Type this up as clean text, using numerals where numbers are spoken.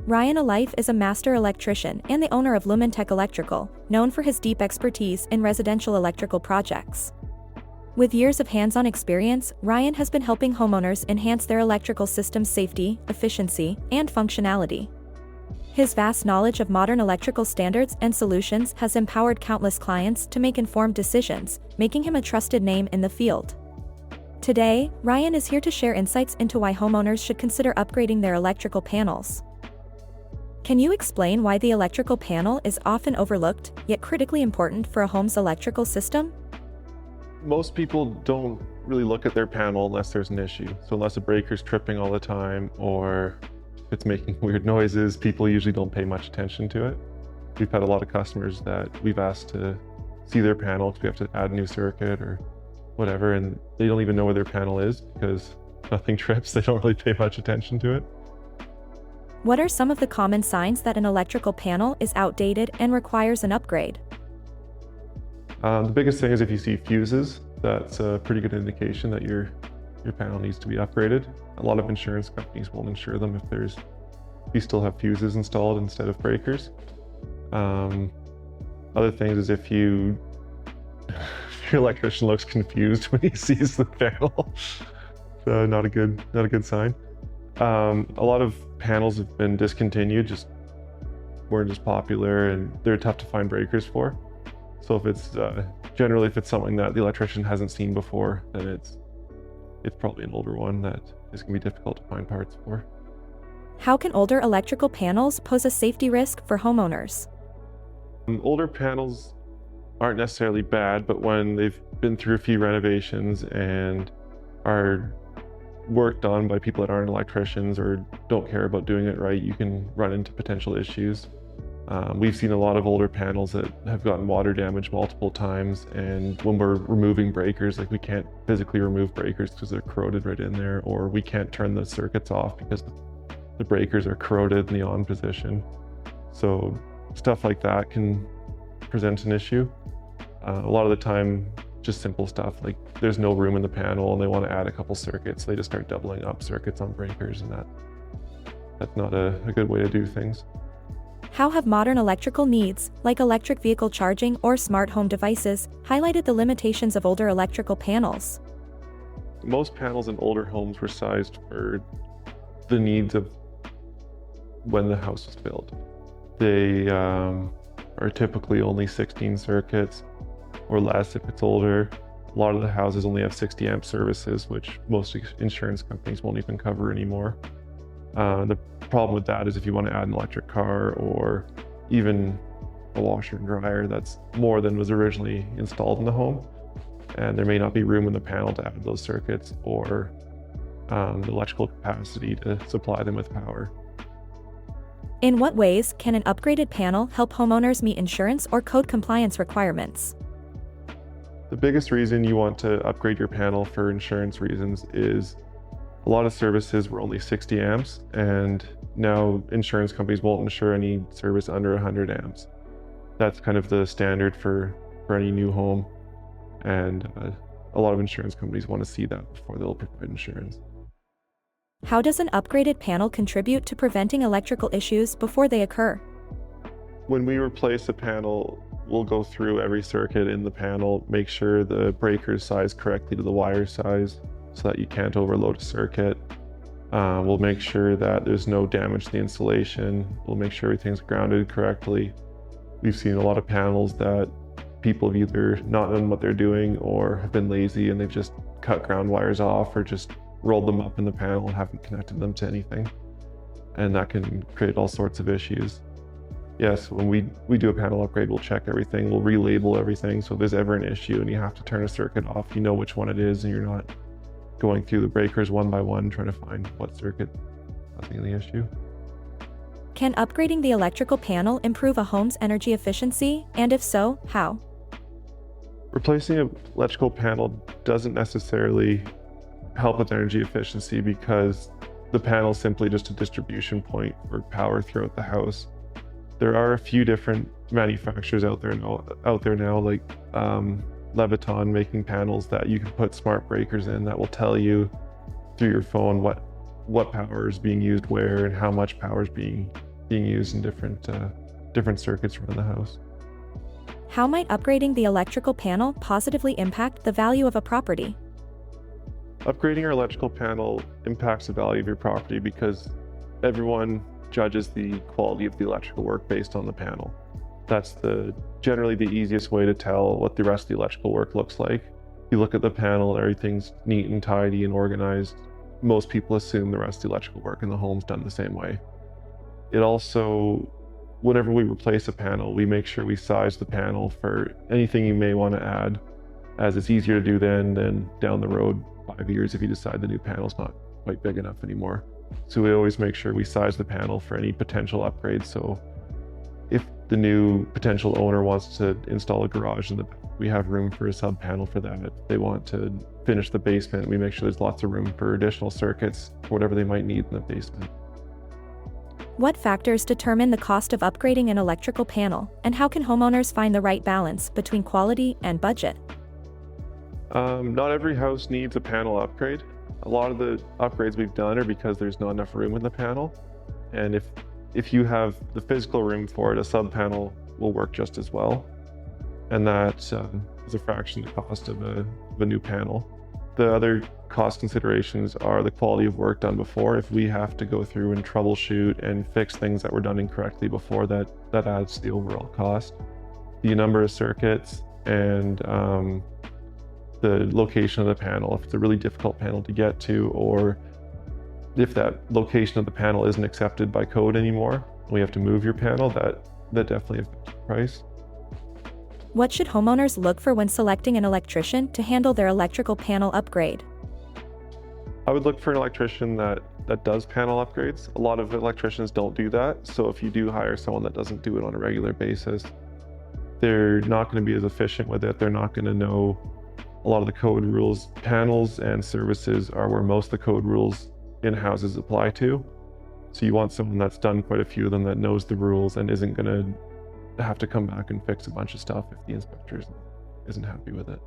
Ryan Alife is a master electrician and the owner of Lumentek Electrical, known for his deep expertise in residential electrical projects. With years of hands-on experience, Ryan has been helping homeowners enhance their electrical system's safety, efficiency, and functionality. His vast knowledge of modern electrical standards and solutions has empowered countless clients to make informed decisions, making him a trusted name in the field. Today, Ryan is here to share insights into why homeowners should consider upgrading their electrical panels. Can you explain why the electrical panel is often overlooked, yet critically important for a home's electrical system? Most people don't really look at their panel unless there's an issue. So unless a breaker's tripping all the time or it's making weird noises, people usually don't pay much attention to it. We've had a lot of customers that we've asked to see their panel because we have to add a new circuit or whatever, and they don't even know where their panel is because nothing trips. They don't really pay much attention to it. What are some of the common signs that an electrical panel is outdated and requires an upgrade? The biggest thing is if you see fuses, that's a pretty good indication that your panel needs to be upgraded. A lot of insurance companies won't insure them if you still have fuses installed instead of breakers. Other things is if your electrician looks confused when he sees the panel, so not a good sign. A lot of panels have been discontinued, just weren't as popular, and they're tough to find breakers for. So if it's generally if it's something that the electrician hasn't seen before, then it's probably an older one that is going to be difficult to find parts for. How can older electrical panels pose a safety risk for homeowners? Older panels aren't necessarily bad, but when they've been through a few renovations and are worked on by people that aren't electricians or don't care about doing it right, you can run into potential issues. We've seen a lot of older panels that have gotten water damage multiple times, and when we're removing breakers, like we can't physically remove breakers because they're corroded right in there, or we can't turn the circuits off because the breakers are corroded in the on position. So stuff like that can present an issue. A lot of the time, just simple stuff like there's no room in the panel and they want to add a couple circuits, they just start doubling up circuits on breakers, and that's not a good way to do things. How have modern electrical needs, like electric vehicle charging or smart home devices, highlighted the limitations of older electrical panels? Most panels in older homes were sized for the needs of when the house was built. They are typically only 16 circuits or less if it's older. A lot of the houses only have 60 amp services, which most insurance companies won't even cover anymore. The problem with that is if you want to add an electric car or even a washer and dryer, that's more than was originally installed in the home, and there may not be room in the panel to add those circuits or the electrical capacity to supply them with power. In what ways can an upgraded panel help homeowners meet insurance or code compliance requirements? The biggest reason you want to upgrade your panel for insurance reasons is a lot of services were only 60 amps, and now insurance companies won't insure any service under 100 amps. That's kind of the standard for any new home, and a lot of insurance companies want to see that before they'll provide insurance. How does an upgraded panel contribute to preventing electrical issues before they occur? When we replace a panel, we'll go through every circuit in the panel, make sure the breaker is sized correctly to the wire size so that you can't overload a circuit. We'll make sure that there's no damage to the insulation. We'll make sure everything's grounded correctly. We've seen a lot of panels that people have either not known what they're doing or have been lazy and they've just cut ground wires off or just rolled them up in the panel and haven't connected them to anything. And that can create all sorts of issues. Yes, when we do a panel upgrade, we'll check everything, we'll relabel everything, so if there's ever an issue and you have to turn a circuit off, you know which one it is and you're not going through the breakers one by one trying to find what circuit causing the issue. Can upgrading the electrical panel improve a home's energy efficiency, and if so, how? Replacing an electrical panel doesn't necessarily help with energy efficiency because the panel is simply just a distribution point for power throughout the house. There are a few different manufacturers out there now, like Leviton making panels that you can put smart breakers in that will tell you through your phone what power is being used where and how much power is being being used in different circuits around the house. How might upgrading the electrical panel positively impact the value of a property? Upgrading your electrical panel impacts the value of your property because everyone judges the quality of the electrical work based on the panel. That's generally the easiest way to tell what the rest of the electrical work looks like. You look at the panel, everything's neat and tidy and organized. Most people assume the rest of the electrical work in the home's done the same way. It also, whenever we replace a panel, we make sure we size the panel for anything you may want to add, as it's easier to do then than down the road 5 years if you decide the new panel's not quite big enough anymore. So we always make sure we size the panel for any potential upgrades. So if the new potential owner wants to install a garage in the back, we have room for a sub panel for that. If they want to finish the basement, we make sure there's lots of room for additional circuits for whatever they might need in the basement. What factors determine the cost of upgrading an electrical panel, and how can homeowners find the right balance between quality and budget? Not every house needs a panel upgrade. A lot of the upgrades we've done are because there's not enough room in the panel. And if you have the physical room for it, a sub panel will work just as well. And that is a fraction of the cost of a new panel. The other cost considerations are the quality of work done before. If we have to go through and troubleshoot and fix things that were done incorrectly before, that adds to the overall cost. The number of circuits and the location of the panel, if it's a really difficult panel to get to, or if that location of the panel isn't accepted by code anymore, we have to move your panel, that definitely affects the price. What should homeowners look for when selecting an electrician to handle their electrical panel upgrade? I would look for an electrician that does panel upgrades. A lot of electricians don't do that, so if you do hire someone that doesn't do it on a regular basis, they're not going to be as efficient with it. They're not going to know a lot of the code rules. Panels and services are where most of the code rules in houses apply to. So you want someone that's done quite a few of them, that knows the rules and isn't going to have to come back and fix a bunch of stuff if the inspector isn't happy with it.